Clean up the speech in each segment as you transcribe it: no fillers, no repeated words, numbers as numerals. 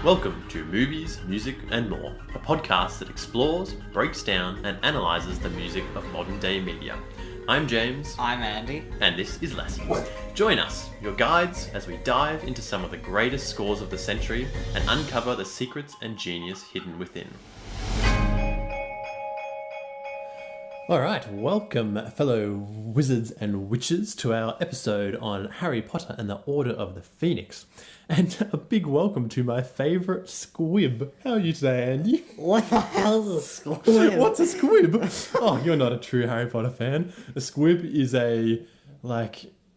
Welcome to Movies, Music and More, a podcast that explores, breaks down and analyses the music of modern day media. I'm James. I'm Andy. And this is Lassie. Join us, your guides, as we dive into some of the greatest scores of the century and uncover the secrets and genius hidden within. Alright, welcome fellow wizards and witches to our episode on Harry Potter and the Order of the Phoenix. And a big welcome to my favourite squib. How are you today, Andy? What the hell's a squib? What's a squib? Oh, you're not a true Harry Potter fan. A squib is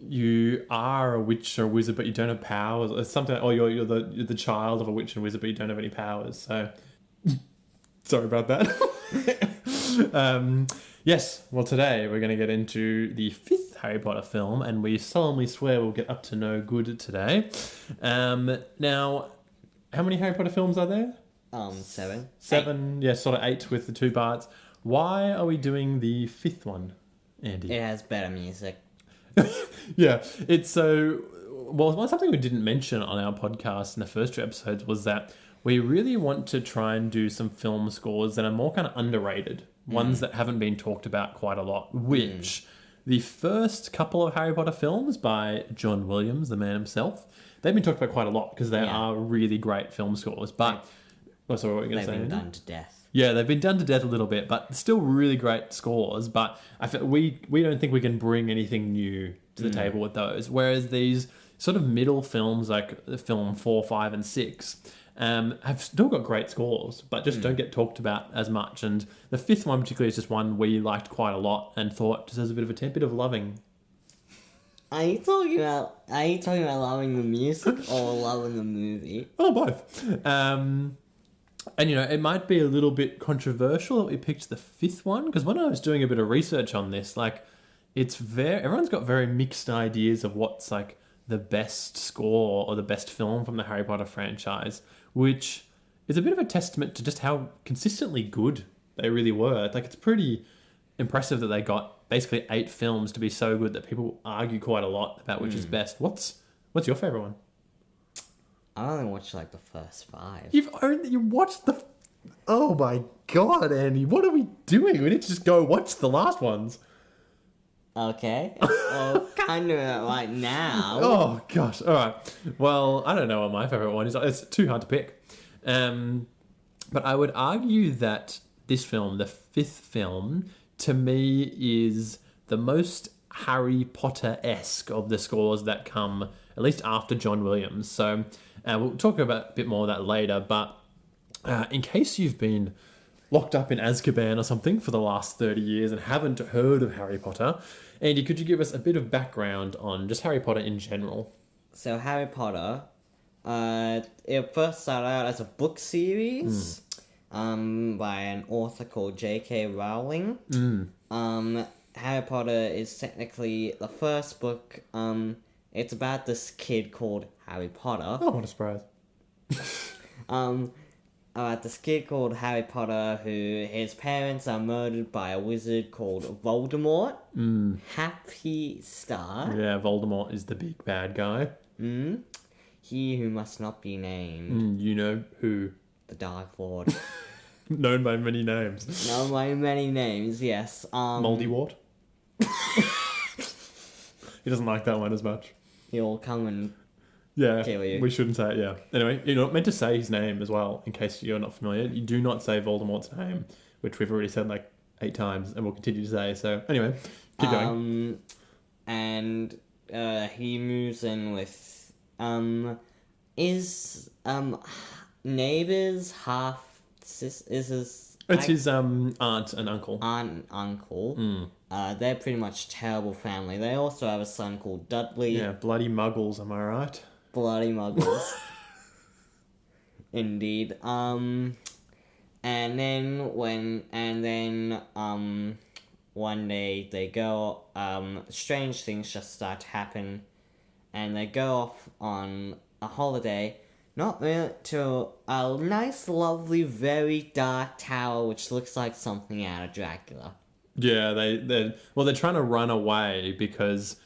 you are a witch or a wizard, but you don't have powers. Or something, or you're the child of a witch and wizard, but you don't have any powers. So, sorry about that. Yes, well today we're going to get into the fifth Harry Potter film, and we solemnly swear we'll get up to no good today. Now, how many Harry Potter films are there? 7. 7, yeah, sort of 8 with the 2 parts. Why are we doing the 5th one, Andy? It has better music. Yeah, it's so... Well, something we didn't mention on our podcast in the first 2 episodes was that we really want to try and do some film scores that are more kind of underrated. Ones that haven't been talked about quite a lot, which the first couple of Harry Potter films by John Williams, the man himself, they've been talked about quite a lot because they are really great film scores. But, sorry, what were you going to say? They've been done to death. Yeah, they've been done to death a little bit, but still really great scores. But I feel we don't think we can bring anything new to the table with those. Whereas these sort of middle films, like film 4, 5, and 6, have still got great scores, but just don't get talked about as much. And the 5th one particularly is just one we liked quite a lot and thought deserves a bit of loving. Are you talking about loving the music or loving the movie? Oh, both. And it might be a little bit controversial that we picked the 5th one, because when I was doing a bit of research on this, everyone's got very mixed ideas of what's the best score or the best film from the Harry Potter franchise, which is a bit of a testament to just how consistently good they really were. It's pretty impressive that they got basically 8 films to be so good that people argue quite a lot about which is best. What's your favourite one? I only watched the first 5. You watched the... Oh my god, Andy, what are we doing? We need to just go watch the last ones. Okay. Well, kind of right now. Oh, gosh. All right. Well, I don't know what my favourite one is. It's too hard to pick. But I would argue that this film, the 5th film, to me is the most Harry Potter-esque of the scores that come, at least after John Williams. So we'll talk about a bit more of that later. But in case you've been locked up in Azkaban or something for the last 30 years and haven't heard of Harry Potter, Andy, could you give us a bit of background on just Harry Potter in general? So Harry Potter, it first started out as a book series by an author called J.K. Rowling. Harry Potter is technically the first book. It's about this kid called Harry Potter. Oh, what a surprise. About this kid called Harry Potter who his parents are murdered by a wizard called Voldemort. Happy start. Yeah, Voldemort is the big bad guy. He who must not be named. You know who? The Dark Lord. Known by many names. Known by many names, yes. Moldywort? He doesn't like that one as much. He'll come and... Yeah, kill you. We shouldn't say it, yeah. Anyway, you're not meant to say his name as well, in case you're not familiar. You do not say Voldemort's name, which we've already said 8 times, and we'll continue to say. So, anyway, keep going. And he moves in with... Is neighbours half... Is his... It's his aunt and uncle. Aunt and uncle. They're pretty much terrible family. They also have a son called Dudley. Yeah, bloody muggles, am I right? Bloody muggles. Indeed. And then one day they go, strange things just start to happen, and they go off on a holiday, not really, to a nice, lovely, very dark tower, which looks like something out of Dracula. Yeah, they're trying to run away because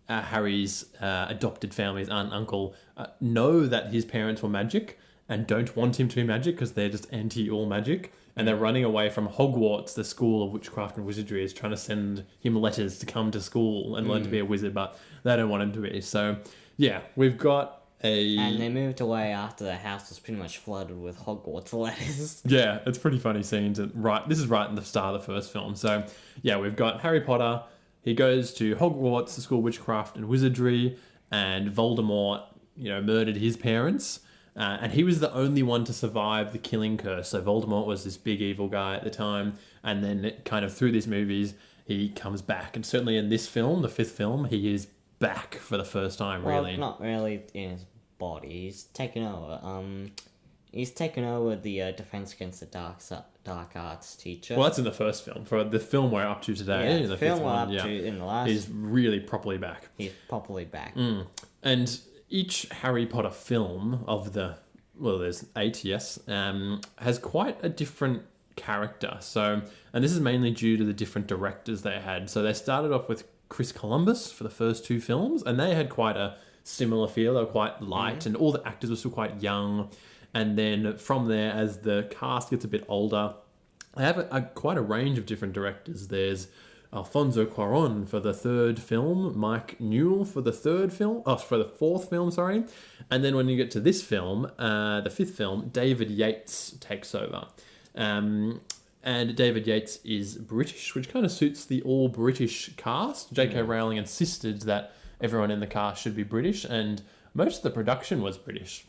Harry's adopted family, his aunt and uncle, know that his parents were magic and don't want him to be magic because they're just anti all magic. And they're running away from Hogwarts, the school of witchcraft and wizardry, is trying to send him letters to come to school and learn to be a wizard, but they don't want him to be. So, yeah, we've got And they moved away after the house was pretty much flooded with Hogwarts letters. Yeah, it's pretty funny scenes. This is right in the start of the first film. So, yeah, we've got Harry Potter. He goes to Hogwarts, the school of witchcraft and wizardry, and Voldemort, murdered his parents. And he was the only one to survive the killing curse. So Voldemort was this big evil guy at the time. And then kind of through these movies, he comes back. And certainly in this film, the fifth film, he is back for the first time, really. Well, not really in his body. He's taken over. He's taken over the Defense Against the Dark Arts teacher. Well, that's in the first film. For the film we're up to today, in the fifth one, in the last, he's really properly back. He's properly back. And each Harry Potter film of there's 8, yes, has quite a different character. So, and this is mainly due to the different directors they had. So they started off with Chris Columbus for the first 2 films, and they had quite a similar feel. They were quite light, and all the actors were still quite young. And then from there, as the cast gets a bit older, they have quite a range of different directors. There's Alfonso Cuarón for the third film, Mike Newell for the fourth film, sorry. And then when you get to this film, the fifth film, David Yates takes over. And David Yates is British, which kind of suits the all-British cast. J.K. Rowling insisted that everyone in the cast should be British, and most of the production was British.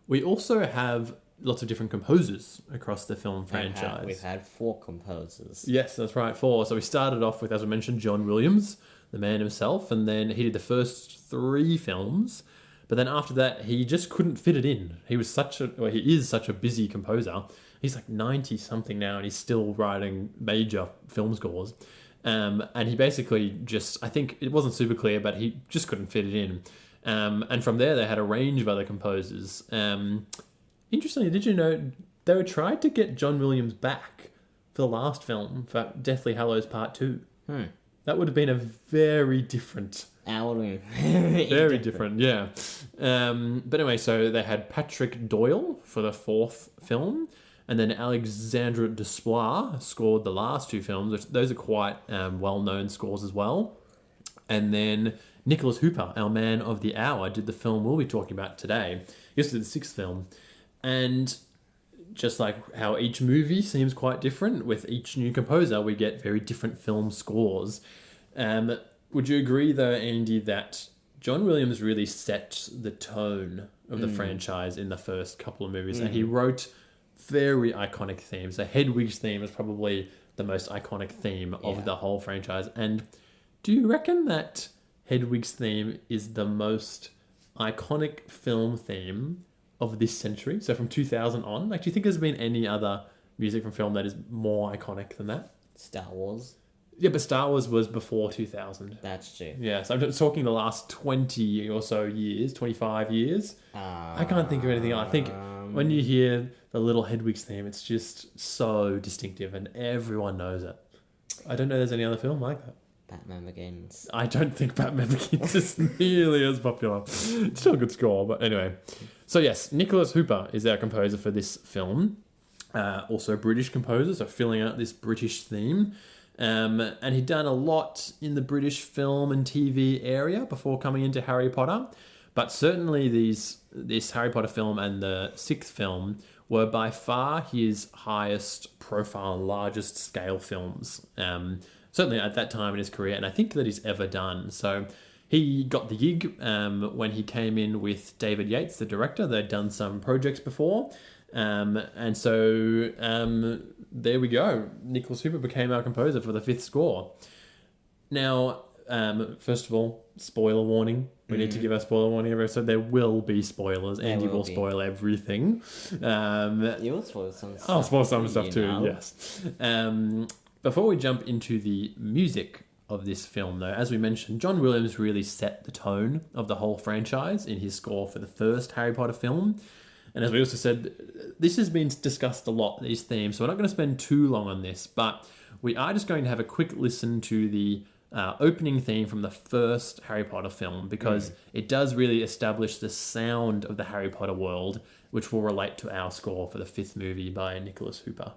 We also have lots of different composers across the film franchise. We've had 4 composers. Yes, that's right, 4. So we started off with, as I mentioned, John Williams, the man himself, and then he did the first 3 films. But then after that, he just couldn't fit it in. He is such a busy composer. He's like 90-something now, and he's still writing major film scores. And he basically I think it wasn't super clear, but he just couldn't fit it in. And from there, they had a range of other composers. Interestingly, did you know they were tried to get John Williams back for the last film, for Deathly Hallows Part 2? That would have been a very different... very different, yeah. But anyway, so they had Patrick Doyle for the 4th film, and then Alexandre Desplat scored the last 2 films. Those are quite well-known scores as well. And then Nicholas Hooper, our man of the hour, did the film we'll be talking about today. He also did the 6th film. And just like how each movie seems quite different, with each new composer, we get very different film scores. Would you agree, though, Andy, that John Williams really set the tone of the franchise in the first couple of movies? And he wrote very iconic themes. So Hedwig's theme is probably the most iconic theme of the whole franchise. And do you reckon that Hedwig's theme is the most iconic film theme of this century? So from 2000 on? Like, do you think there's been any other music from film that is more iconic than that? Star Wars. Yeah, but Star Wars was before 2000. That's true. Yeah, so I'm just talking the last 20 or so years, 25 years. I can't think of anything else. I think when you hear the Little Hedwig's theme, it's just so distinctive and everyone knows it. I don't know there's any other film like that. Batman Begins. I don't think Batman Begins is nearly as popular. It's still a good score, but anyway. So yes, Nicholas Hooper is our composer for this film. Also a British composer, so filling out this British theme. And he'd done a lot in the British film and TV area before coming into Harry Potter. But certainly this Harry Potter film and the 6th film were by far his highest profile and largest scale films. Certainly at that time in his career, and I think that he's ever done. So he got the gig when he came in with David Yates, the director. They'd done some projects before. And so there we go. Nicholas Hooper became our composer for the 5th score. Now, first of all, spoiler warning. We need to give our spoiler warning every episode. There will be spoilers. Andy will spoil everything. You will spoil some stuff. I'll spoil some stuff too, yes. Before we jump into the music of this film, though, as we mentioned, John Williams really set the tone of the whole franchise in his score for the first Harry Potter film. And as we also said, this has been discussed a lot, these themes, so we're not going to spend too long on this, but we are just going to have a quick listen to the opening theme from the first Harry Potter film because it does really establish the sound of the Harry Potter world, which will relate to our score for the fifth movie by Nicholas Hooper.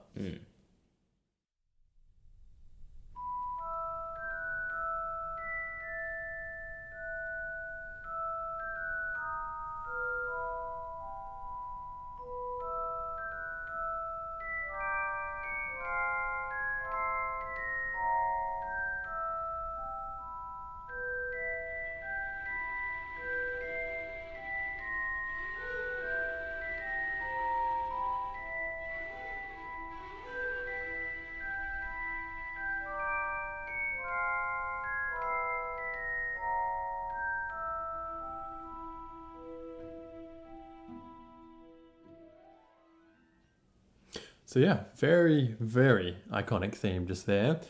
So yeah, very, very iconic theme just there.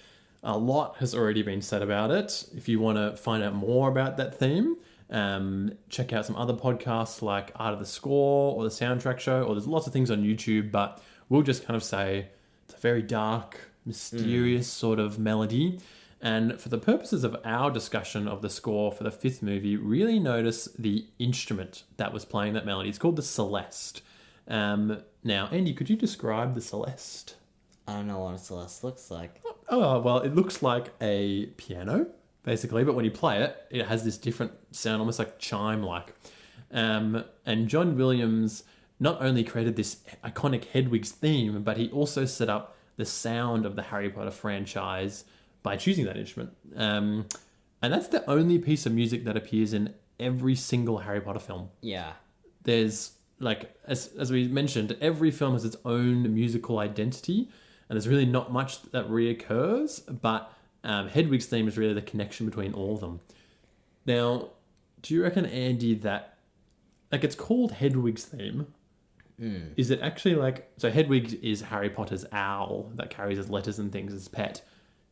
A lot has already been said about it. If you want to find out more about that theme, check out some other podcasts like Art of the Score or the Soundtrack Show, or there's lots of things on YouTube, but we'll just kind of say it's a very dark, mysterious sort of melody. And for the purposes of our discussion of the score for the fifth movie, really notice the instrument that was playing that melody. It's called the Celeste. Now, Andy, could you describe the Celeste? I don't know what a Celeste looks like. Oh, well, it looks like a piano, basically, but when you play it, it has this different sound, almost like chime-like. And John Williams not only created this iconic Hedwig's theme, but he also set up the sound of the Harry Potter franchise by choosing that instrument. And that's the only piece of music that appears in every single Harry Potter film. Yeah. There's, like, as we mentioned, every film has its own musical identity, and there's really not much that reoccurs, but Hedwig's theme is really the connection between all of them. Now, do you reckon, Andy, that, like, it's called Hedwig's theme? Is it actually like... So Hedwig is Harry Potter's owl that carries his letters and things as pet.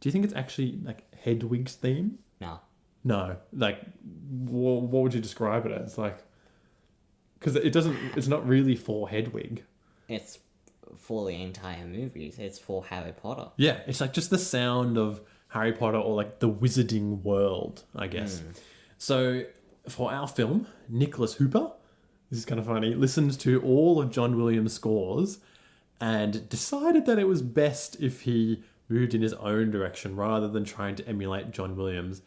Do you think it's actually, like, Hedwig's theme? No. No. Like, what would you describe it as? Like... Because it's not really for Hedwig. It's for the entire movie. It's for Harry Potter. Yeah, it's like just the sound of Harry Potter or like the wizarding world, I guess. So for our film, Nicholas Hooper, this is kind of funny, listened to all of John Williams' scores and decided that it was best if he moved in his own direction rather than trying to emulate John Williams.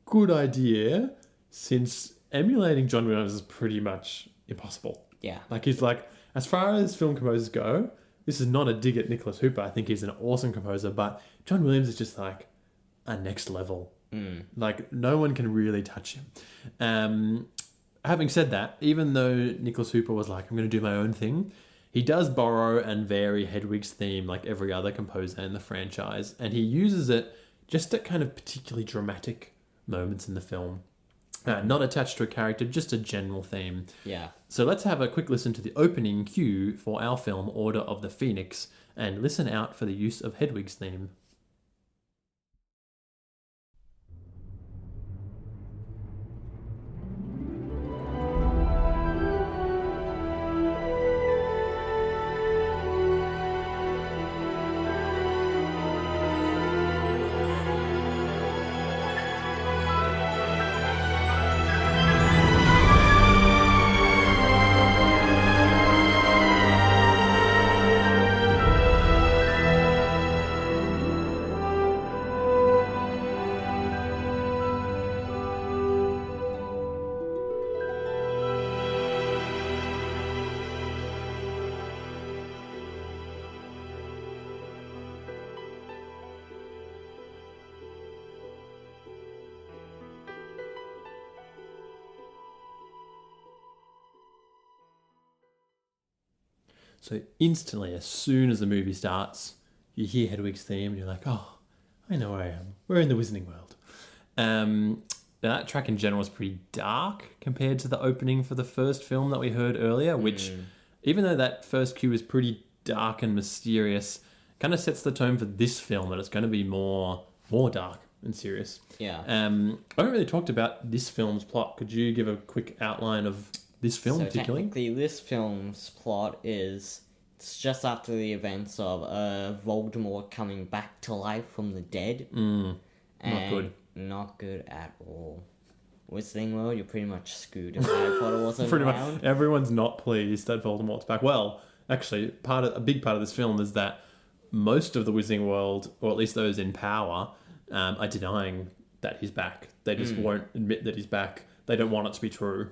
Good idea, since emulating John Williams is pretty much impossible. Yeah. Like, he's like, as far as film composers go, this is not a dig at Nicholas Hooper. I think he's an awesome composer, but John Williams is just like a next level. Like, no one can really touch him. Having said that, even though Nicholas Hooper was like, I'm going to do my own thing, he does borrow and vary Hedwig's theme like every other composer in the franchise, and he uses it just at kind of particularly dramatic moments in the film. Not attached to a character, just a general theme. Yeah. So let's have a quick listen to the opening cue for our film Order of the Phoenix and listen out for the use of Hedwig's theme. So instantly, as soon as the movie starts, you hear Hedwig's theme and you're like, oh, I know where I am. We're in the Wizarding World. Now that track in general is pretty dark compared to the opening for the first film that we heard earlier, which, even though that first cue is pretty dark and mysterious, kind of sets the tone for this film, and it's going to be more dark and serious. Yeah. I haven't really talked about this film's plot. Could you give a quick outline of this film, particularly? Technically, this film's plot is it's just after the events of Voldemort coming back to life from the dead. Not good. not good at all. Wizarding World, you're pretty much screwed if Harry Potter wasn't Pretty around. much everyone's not pleased that Voldemort's back. Well, actually, a big part of this film is that most of the Wizarding World, or at least those in power, are denying that he's back. They just won't admit that he's back. They don't want it to be true,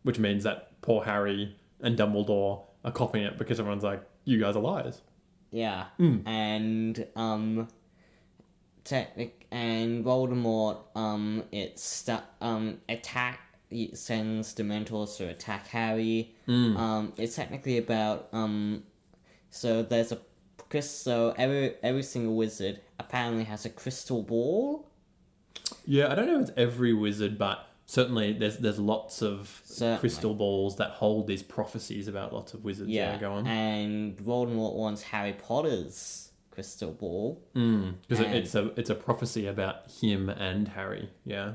which means that poor Harry and Dumbledore are copying it because everyone's like, you guys are liars. Yeah, and and Voldemort it sends Dementors to attack Harry. It's technically about so there's every single wizard apparently has a crystal ball. Yeah, I don't know if it's every wizard, but certainly there's lots of crystal balls that hold these prophecies about lots of wizards. Yeah, go on. And Voldemort wants Harry Potter's crystal ball. Because it's a prophecy about him and Harry. Yeah.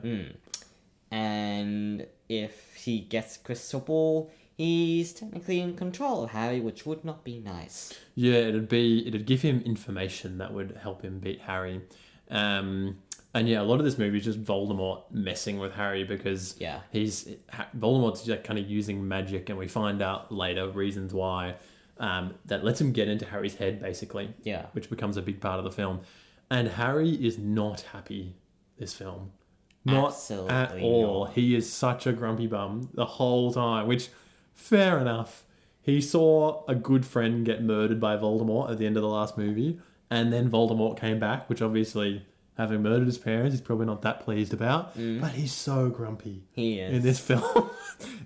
And if he gets crystal ball, he's technically in control of Harry, which would not be nice. Yeah, it'd give him information that would help him beat Harry. And yeah, a lot of this movie is just Voldemort messing with Harry because Voldemort's just kind of using magic, and we find out later reasons why that lets him get into Harry's head, basically. Yeah. Which becomes a big part of the film. And Harry is not happy this film. Not Absolutely at all. not. He is such a grumpy bum the whole time, which, fair enough. He saw a good friend get murdered by Voldemort at the end of the last movie, and then Voldemort came back, which obviously, having murdered his parents, he's probably not that pleased about. But he's so grumpy. He is. In this film.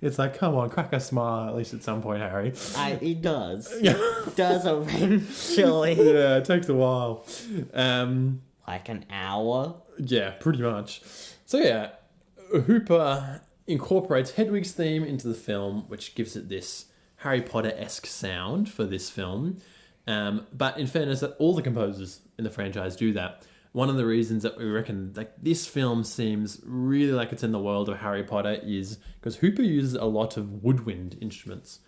It's like, come on, crack a smile at least at some point, Harry. He does. Does eventually. Yeah, it takes a while. Like an hour. Yeah, pretty much. So yeah, Hooper incorporates Hedwig's theme into the film, which gives it this Harry Potter-esque sound for this film. But in fairness, that all the composers in the franchise do that. One of the reasons that we reckon like this film seems really like it's in the world of Harry Potter is because Hooper uses a lot of woodwind instruments.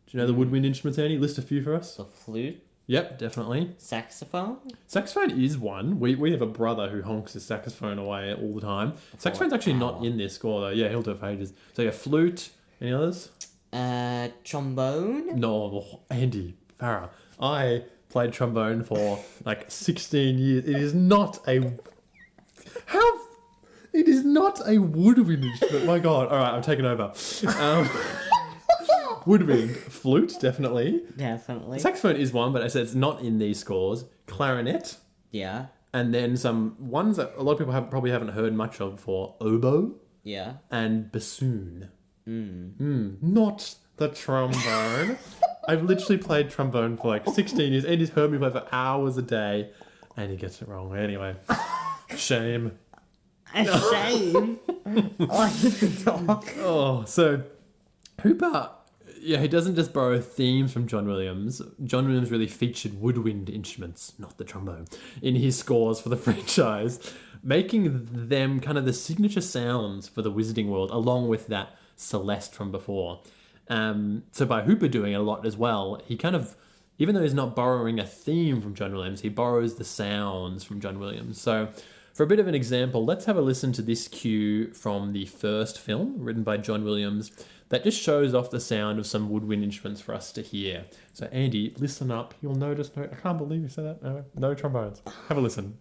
Do you know the woodwind instruments, Andy? List a few for us. The flute. Yep, definitely. Saxophone. Saxophone is one. We have a brother who honks his saxophone away all the time. Saxophone's actually not in this score though. Yeah, he'll do it for ages. So yeah, flute. Any others? Trombone. No, Andy Farrough. I played trombone for like 16 years. It is not a woodwind instrument. My God. All right, I'm taking over. Woodwind, flute, definitely. Definitely. Saxophone is one, but I said it's not in these scores. Clarinet. Yeah. And then some ones that a lot of people probably haven't heard much of before. Oboe. Yeah. And bassoon. Not the trombone. I've literally played trombone for like 16 years, and he's heard me play for hours a day, and he gets it wrong. Anyway, shame. A shame. Oh, so Hooper, yeah, he doesn't just borrow themes from John Williams. John Williams really featured woodwind instruments, not the trombone, in his scores for the franchise, making them kind of the signature sounds for the Wizarding World, along with that Celeste from before. So by Hooper doing it a lot as well, he kind of, even though he's not borrowing a theme from John Williams, he borrows the sounds from John Williams. So for a bit of an example, let's have a listen to this cue from the first film written by John Williams that just shows off the sound of some woodwind instruments for us to hear. So Andy, listen up. You'll notice, I can't believe you said that. No trombones. Have a listen.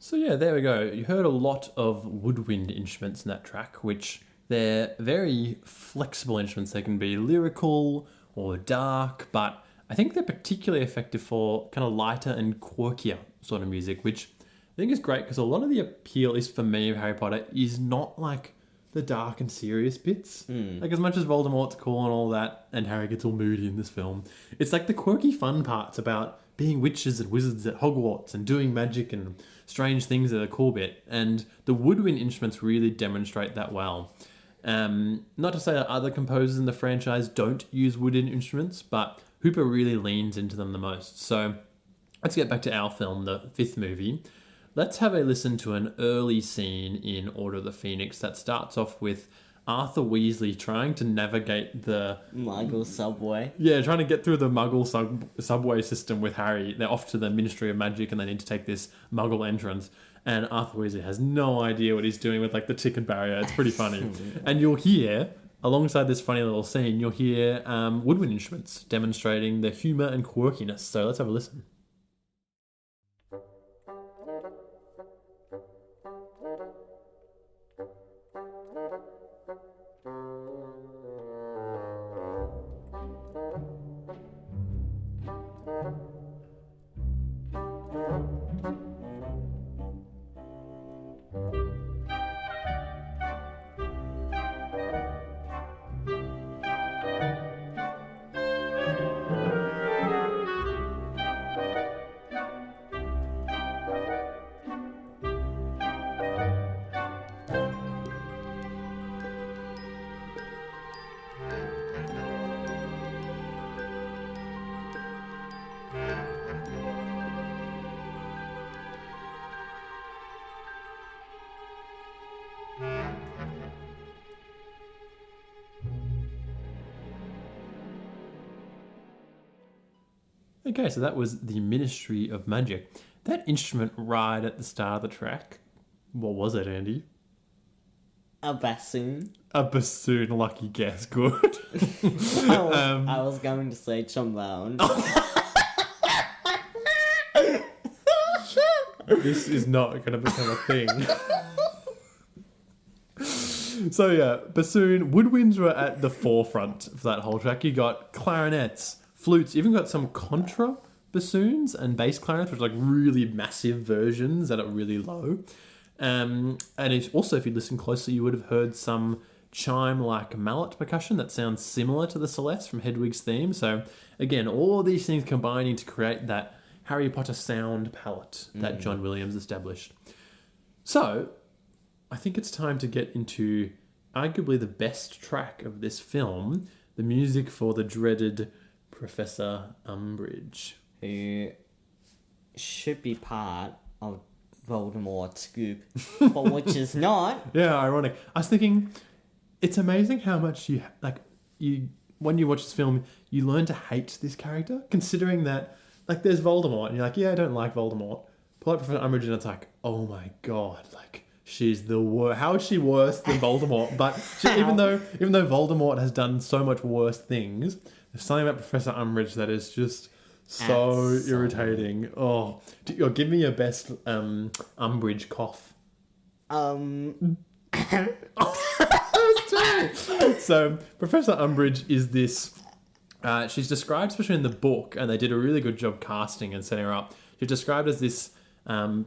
So yeah, there we go. You heard a lot of woodwind instruments in that track, which they're very flexible instruments. They can be lyrical or dark, but I think they're particularly effective for kind of lighter and quirkier sort of music, which I think is great because a lot of the appeal, at least for me, of Harry Potter is not like the dark and serious bits. Like as much as Voldemort's cool and all that, and Harry gets all moody in this film, it's like the quirky fun parts about being witches and wizards at Hogwarts and doing magic and strange things that are cool bit. And the woodwind instruments really demonstrate that well. Not to say that other composers in the franchise don't use wooden instruments, but Hooper really leans into them the most. So let's get back to our film, the fifth movie. Let's have a listen to an early scene in Order of the Phoenix that starts off with Arthur Weasley trying to navigate the Muggle subway. Yeah, trying to get through the Muggle subway system with Harry. They're off to the Ministry of Magic and they need to take this Muggle entrance. And Arthur Weasley has no idea what he's doing with like the ticket barrier. It's pretty funny. And you'll hear, alongside this funny little scene, you'll hear woodwind instruments demonstrating the humour and quirkiness. So let's have a listen. Okay, so that was the Ministry of Magic. That instrument right at the start of the track, what was it, Andy? A bassoon. A bassoon, lucky guess, good. I was going to say trombone. This is not going to become a thing. So yeah, bassoon, woodwinds were at the forefront for that whole track. You got clarinets, flutes, even got some contra bassoons and bass clarinets, which are like really massive versions that are really low. And it's also, if you listen closely, you would have heard some chime-like mallet percussion that sounds similar to the Celeste from Hedwig's theme. So again, all these things combining to create that Harry Potter sound palette that John Williams established. So I think it's time to get into arguably the best track of this film, the music for the dreaded Professor Umbridge. Who should be part of Voldemort's group, but which is not. Yeah, ironic. I was thinking, it's amazing how much you when you watch this film, you learn to hate this character, considering that, like, there's Voldemort, and you're like, yeah, I don't like Voldemort. Pull up Professor Umbridge, and it's like, oh my god, like, she's the worst. How is she worse than Voldemort? But even though Voldemort has done so much worse things, there's something about Professor Umbridge that is just so irritating. Oh, give me your best Umbridge cough. So Professor Umbridge is this. She's described, especially in the book, and they did a really good job casting and setting her up. She's described as this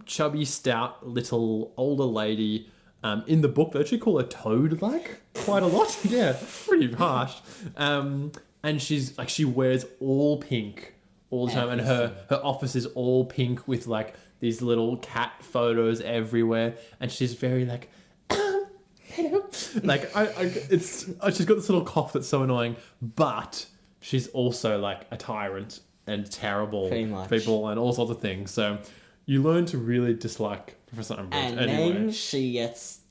chubby, stout, little older lady. In the book, they actually call her Toad, like, quite a lot. Yeah, pretty harsh. And she's like, she wears all pink all the time, and her office is all pink with like these little cat photos everywhere, and she's very like, hello. Like she's got this little cough that's so annoying, but she's also like a tyrant and terrible to people and all sorts of things. So you learn to really dislike Professor Umbridge. And anyway. then she gets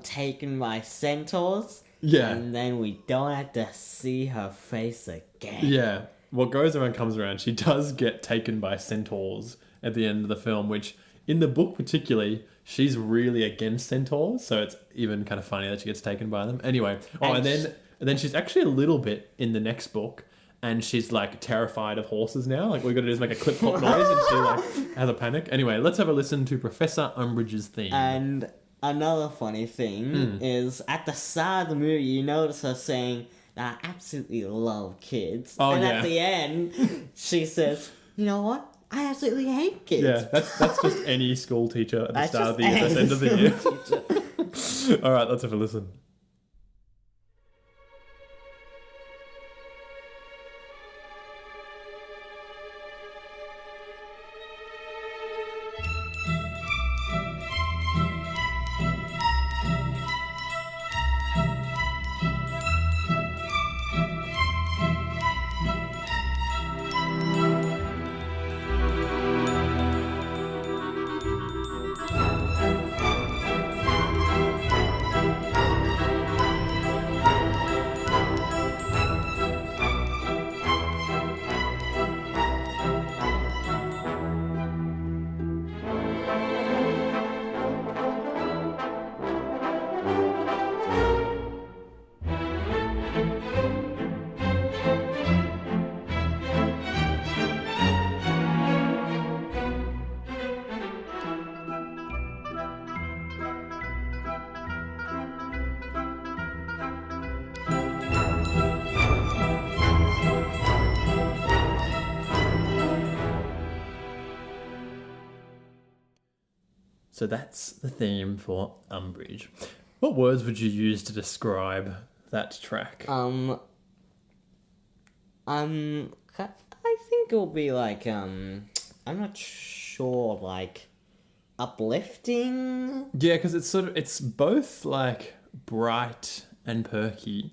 taken by centaurs. Yeah. And then we don't have to see her face again. Yeah. What goes around comes around. She does get taken by centaurs at the end of the film, which in the book particularly, she's really against centaurs. So it's even kind of funny that she gets taken by them. Anyway. And then she's actually a little bit in the next book. and she's like terrified of horses now. Like we're gonna do is make a clip clop noise, and she like has a panic. Anyway, let's have a listen to Professor Umbridge's theme. And another funny thing is at the start of the movie, you notice her saying, "I absolutely love kids," and at the end, she says, "You know what? I absolutely hate kids." Yeah, that's just any school teacher at the start of the year, at the end of the year. All right, let's have a listen. So that's the theme for Umbridge. What words would you use to describe that track? I think it'll be like, I'm not sure, like, uplifting? Yeah, because it's both like bright and perky,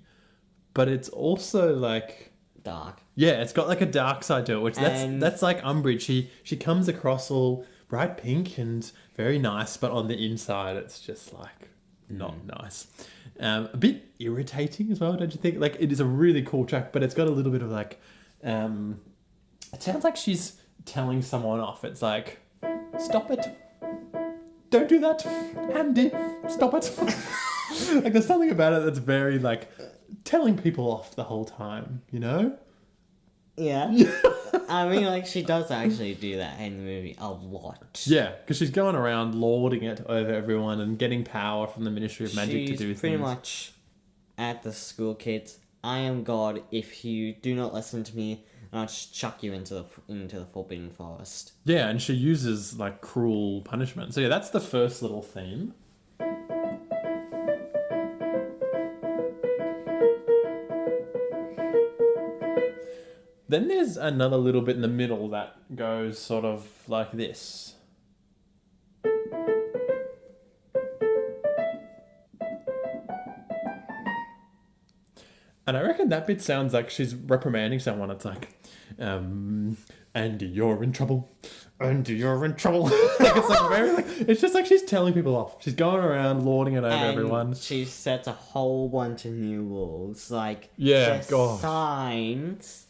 but it's also like Dark. Yeah, it's got like a dark side to it, which that's like Umbridge. She comes across all bright pink and very nice, but on the inside it's just like not nice. A bit irritating as well, don't you think? Like it is a really cool track, but it's got a little bit of like it sounds like she's telling someone off. It's like, stop it. Don't do that. Andy, stop it. Like there's something about it that's very like telling people off the whole time, you know? Yeah. I mean, like, she does actually do that in the movie a lot. Yeah, because she's going around lording it over everyone and getting power from the Ministry of Magic to do things. She's pretty much at the school kids. I am God. If you do not listen to me, I'll just chuck you into the Forbidden Forest. Yeah, and she uses, like, cruel punishment. So, yeah, that's the first little theme. Then there's another little bit in the middle that goes sort of like this. And I reckon that bit sounds like she's reprimanding someone. It's like, Andy, you're in trouble. Andy, you're in trouble. Like it's like very like it's just like she's telling people off. She's going around lording it over everyone. She sets a whole bunch of new rules, like signs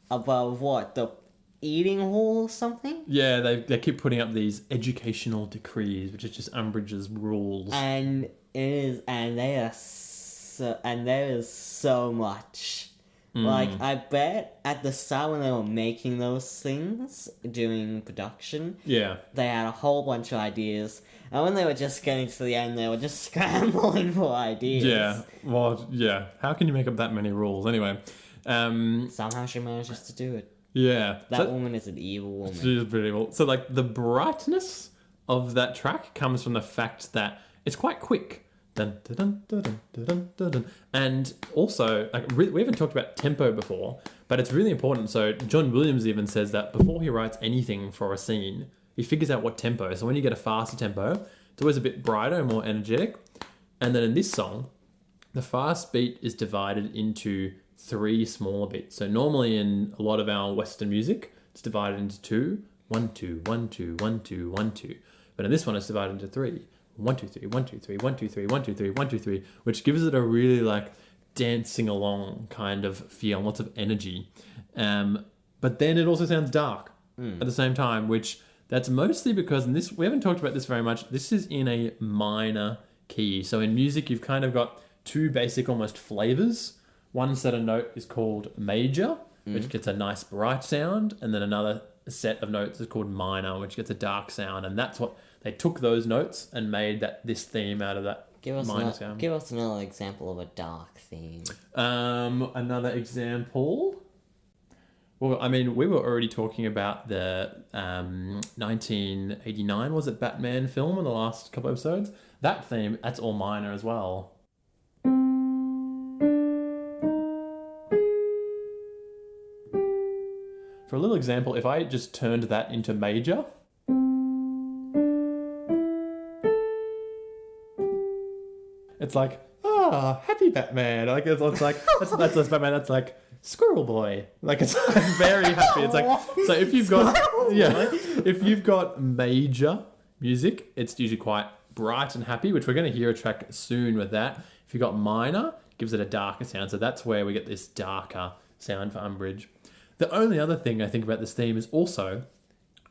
above the eating hall or something. Yeah, they keep putting up these educational decrees, which is just Umbridge's rules. And there is so much. Like, I bet at the start when they were making those things, doing production, yeah, they had a whole bunch of ideas. And when they were just getting to the end, they were just scrambling for ideas. Yeah, well, yeah. How can you make up that many rules? Anyway. Somehow she manages to do it. Yeah. That woman is an evil woman. She's pretty evil. So, like, the brightness of that track comes from the fact that it's quite quick. Dun, dun, dun, dun, dun, dun, dun, dun. And also, like, we haven't talked about tempo before, but it's really important. So John Williams even says that before he writes anything for a scene, he figures out what tempo. So when you get a faster tempo, it's always a bit brighter and more energetic. And then in this song, the fast beat is divided into 3 smaller bits. So normally in a lot of our Western music, it's divided into 2. 1, 2, 1, 2, 1, 2, 1, 2. But in this one, it's divided into 3. 1, 2, 3, 1, 2, 3, 1, 2, 3, 1, 2, 3, 1, 2, 3, which gives it a really like dancing along kind of feel, lots of energy. But then it also sounds dark at the same time, which that's mostly because, and this we haven't talked about this very much, this is in a minor key. So in music, you've kind of got 2 basic almost flavors. One set of note is called major, which gets a nice bright sound, and then another set of notes is called minor, which gets a dark sound, and that's what they took those notes and made this theme out of that minor sound. Give us another example of a dark theme. Another example. Well, I mean, we were already talking about the 1989, was it, Batman film in the last couple episodes? That theme, that's all minor as well. For a little example, if I just turned that into major, it's like, happy Batman. Like it's like that's Batman. That's like Squirrel Boy. Like it's very happy. It's like, so if you've got if you've got major music, it's usually quite bright and happy, which we're going to hear a track soon with that. If you've got minor, it gives it a darker sound. So that's where we get this darker sound for Umbridge. The only other thing I think about this theme is also,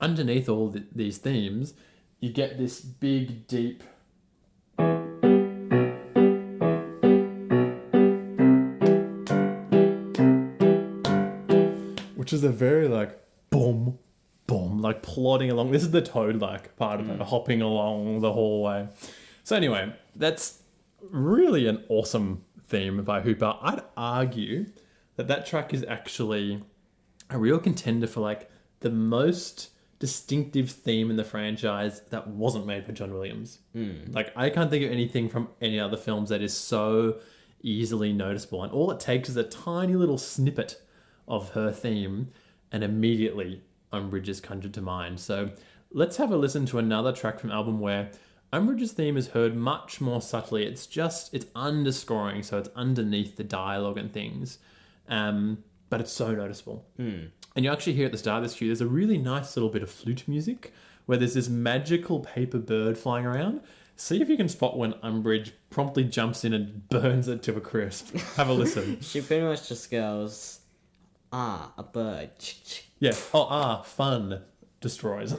underneath all these themes, you get this big, deep... which is a very, like, boom, boom, like plodding along. This is the Toad-like part of it, hopping along the hallway. So anyway, that's really an awesome theme by Hooper. I'd argue that track is actually a real contender for like the most distinctive theme in the franchise that wasn't made by John Williams. Like I can't think of anything from any other films that is so easily noticeable, and all it takes is a tiny little snippet of her theme and immediately Umbridge is conjured to mind. So let's have a listen to another track from the album where Umbridge's theme is heard much more subtly. It's underscoring, so it's underneath the dialogue and things. But it's so noticeable. And you actually hear at the start of this cue, there's a really nice little bit of flute music where there's this magical paper bird flying around. See if you can spot when Umbridge promptly jumps in and burns it to a crisp. Have a listen. She pretty much just goes, a bird. Yeah. Fun. Destroys.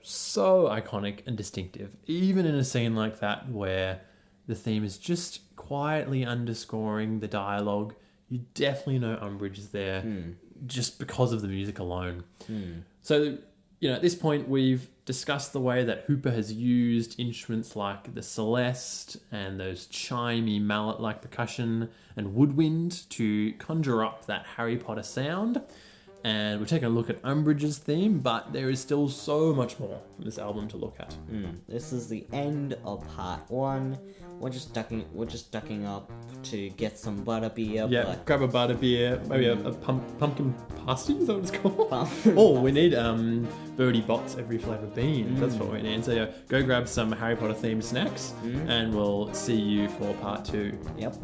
So iconic and distinctive, even in a scene like that where the theme is just quietly underscoring the dialogue. You definitely know Umbridge is there just because of the music alone. So, at this point we've discussed the way that Hooper has used instruments like the celeste and those chimey mallet-like percussion and woodwind to conjure up that Harry Potter sound. And we're taking a look at Umbridge's theme, but there is still so much more from this album to look at. This is the end of part 1. We're just ducking up to get some butterbeer. Yeah, grab a butterbeer, maybe a pumpkin pasty, is that what it's called? We need Birdie Bott's every flavour beans. That's what we need. So go grab some Harry Potter themed snacks, and we'll see you for part 2. Yep.